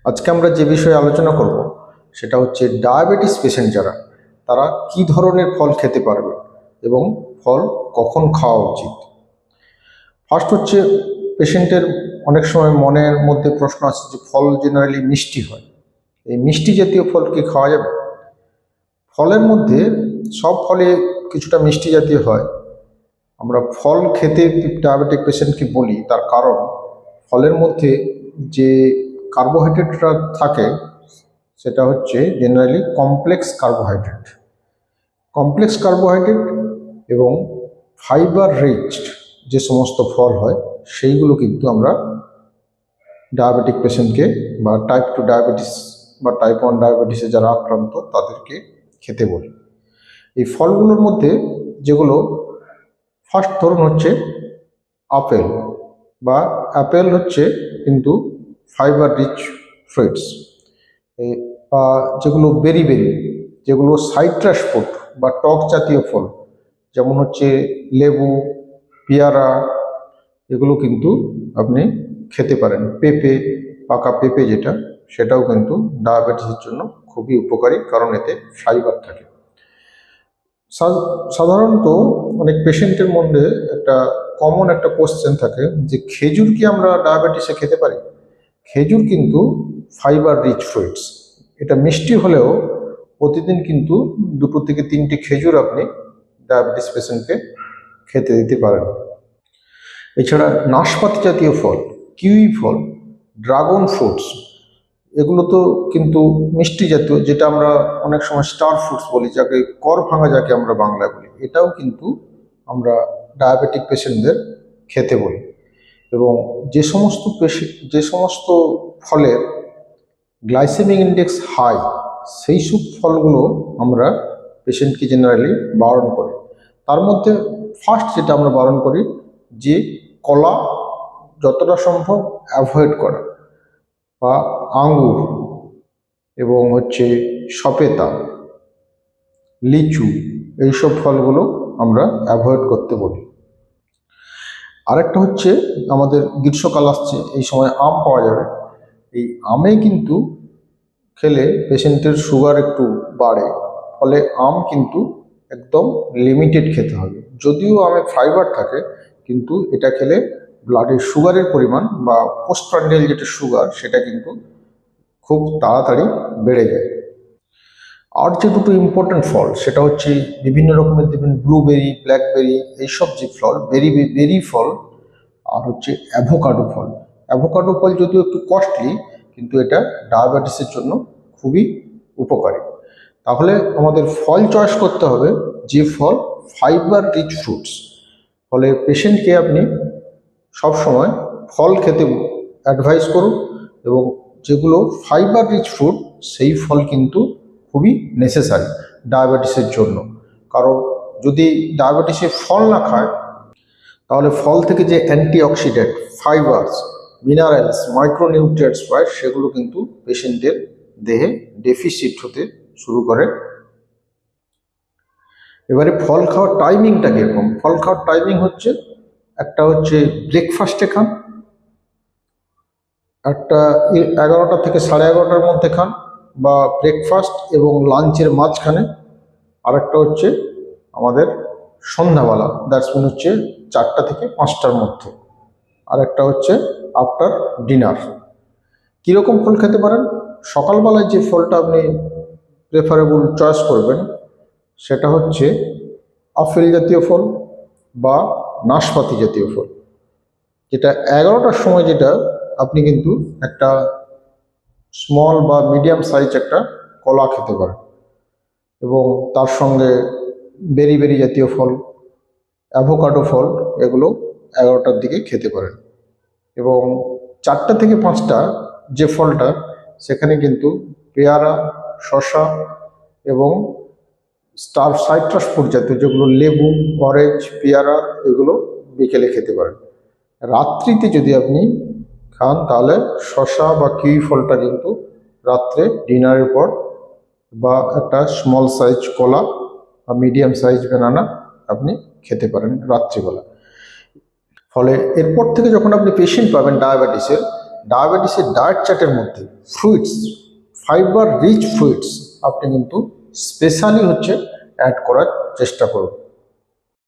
আজকে আমরা যে বিষয়ে আলোচনা করব সেটা হচ্ছে ডায়াবেটিস পেশেন্ট যারা তারা কি ধরনের ফল খেতে পারবে এবং ফল কখন খাওয়া উচিত। ফার্স্ট হচ্ছে পেশেন্টের অনেক সময় মনের মধ্যে প্রশ্ন আসে যে ফল জেনারেলি মিষ্টি হয়, এই মিষ্টি জাতীয় ফল কি খাওয়া যাবে? ফলের মধ্যে সব ফলে কিছুটা মিষ্টি জাতীয় হয়। আমরা ফল খেতে ডায়াবেটিক পেশেন্টকে বলি, তার কারণ ফলের মধ্যে যে কার্বোহাইড্রেটটা থাকে সেটা হচ্ছে জেনারেলি কমপ্লেক্স কার্বোহাইড্রেট এবং ফাইবার রিচ যে সমস্ত ফল হয় সেইগুলো কিন্তু আমরা ডায়াবেটিক পেশেন্টকে বা টাইপ 2 ডায়াবেটিস বা টাইপ 1 ডায়াবেটিসে যারা আক্রান্ত তাদেরকে খেতে বলি। এই ফলগুলোর মধ্যে যেগুলো ফার্স্ট ধরুন হচ্ছে আপেল বা অ্যাপেল হচ্ছে কিন্তু ফাইবার রিচ ফ্রুটস, বা যেগুলো বেরি যেগুলো সাইট্রাস ফ্রুট বা টক জাতীয় ফল যেমন হচ্ছে লেবু, পেয়ারা, এগুলো কিন্তু আপনি খেতে পারেন। পাকা পেঁপে যেটা, সেটাও কিন্তু ডায়াবেটিসের জন্য খুবই উপকারী, কারণ এতে ফাইবার থাকে। সাধারণত অনেক পেশেন্টের মধ্যে কমন একটা কোশ্চেন থাকে যে খেজুর কি আমরা ডায়াবেটিসে খেতে পারি? খেজুর কিন্তু ফাইবার রিচ ফ্রুটস, এটা মিষ্টি হলেও প্রতিদিন কিন্তু 2 থেকে 3টি খেজুর আপনি ডায়াবেটিস পেশেন্টকে খেতে দিতে পারেন। এছাড়া নাশপাতি জাতীয় ফল, কিউই ফল, ড্রাগন ফ্রুটস, এগুলো তো কিন্তু মিষ্টি জাতীয়, যেটা আমরা অনেক সময় স্টার ফ্রুটস বলি, যাকে কর ভাঙা যাকে আমরা বাংলায় বলি, এটাও কিন্তু আমরা ডায়াবেটিক পেশেন্টদের খেতে বলি। এবং যে সমস্ত ফলের গ্লাইসেমিক ইন্ডেক্স হাই, সেই সব ফলগুলো আমরা পেশেন্টকে জেনারেলি বারণ করি। তার মধ্যে ফার্স্ট যেটা আমরা বারণ করি যে কলা যতটা সম্ভব অ্যাভয়েড করা, বা আঙ্গুর এবং হচ্ছে সপেতা, লিচু, এইসব ফলগুলো আমরা অ্যাভয়েড করতে বলি। আরেকটা হচ্ছে আমাদের গ্রীষ্মকাল আসছে, এই সময় আম পাওয়া যাবে। এই আমে কিন্তু খেলে পেশেন্টের সুগার একটু বাড়ে, ফলে আম কিন্তু একদম লিমিটেড খেতে হবে। যদিও আমে ফাইবার থাকে, কিন্তু এটা খেলে ব্লাডের সুগারের পরিমাণ বা পোস্টপ্রান্ডিয়াল যেটা সুগার, সেটা কিন্তু খুব তাড়াতাড়ি বেড়ে যায়। আর যে দুটো ইম্পর্টেন্ট ফল সেটা হচ্ছে বিভিন্ন রকমের দেখবেন ব্লুবেরি, ব্ল্যাকবেরি, এইসব যে ফল, বেরি ফল, আর হচ্ছে অ্যাভোকাডো ফল যদিও একটু কস্টলি, কিন্তু এটা ডায়াবেটিসের জন্য খুবই উপকারী। তাহলে আমাদের ফল চয়েস করতে হবে যে ফল ফাইবার রিচ ফ্রুটস। ফলে পেশেন্টকে আপনি সবসময় ফল খেতে অ্যাডভাইস করুন, এবং যেগুলো ফাইবার রিচ ফ্রুট সেই ফল কিন্তু খুবই নেসেসারি ডায়াবেটিসের জন্য। কারণ যদি ডায়াবেটিসে ফল না খায়, তাহলে ফল থেকে যে অ্যান্টিঅক্সিডেন্ট, ফাইবার্স, মিনারেলস, মাইক্রোনিউট্রিয়েন্টস পায়, সেগুলো কিন্তু পেশেন্টের দেহে ডেফিসিট হতে শুরু করে। এবারে ফল খাওয়ার টাইমিংটা কীরকম? ফল খাওয়ার টাইমিং হচ্ছে, একটা হচ্ছে ব্রেকফাস্টে খান, একটা 11টা থেকে 11:30টার মধ্যে খান, বা ব্রেকফাস্ট এবং লাঞ্চের মাঝখানে। আরেকটা হচ্ছে আমাদের সন্ধ্যাবেলা, দ্যাটস মিন হচ্ছে 4টা থেকে 5টার মধ্যে। আর একটা হচ্ছে আফটার ডিনার। কীরকম ফল খেতে পারেন? সকালবেলায় যে ফলটা আপনি প্রেফারেবল চয়েস করবেন সেটা হচ্ছে আপেল জাতীয় ফল বা নাশপাতি জাতীয় ফল, যেটা 11টার সময় যেটা আপনি কিন্তু একটা স্মল বা মিডিয়াম সাইজ একটা কলা খেতে পারেন, এবং তার সঙ্গে বেরি জাতীয় ফল, অ্যাভোকাডো ফল, এগুলো 11টার দিকে খেতে পারেন। এবং 4টা থেকে 5টা যে ফলটা, সেখানে কিন্তু পেয়ারা, শসা এবং সাইট্রাস ফ্রুট জাতীয় যেগুলো লেবু, অরেঞ্জ, পেয়ারা, এগুলো বিকেলে খেতে পারেন। রাত্রিতে যদি আপনি খান তাহলে শসা বা কিউই ফলটা কিন্তু রাত্রে ডিনারের পর, বা একটা স্মল সাইজ কলা বা মিডিয়াম সাইজ ব্যানানা আপনি খেতে পারেন রাত্রিবেলা। ফলে এরপর থেকে যখন আপনি পেশেন্ট পাবেন ডায়াবেটিসের, ডায়াবেটিসের ডায়েট চার্টের মধ্যে ফ্রুইটস, ফাইবার রিচ ফ্রুইটস আপনি কিন্তু স্পেশালি হচ্ছে অ্যাড করার চেষ্টা করুন।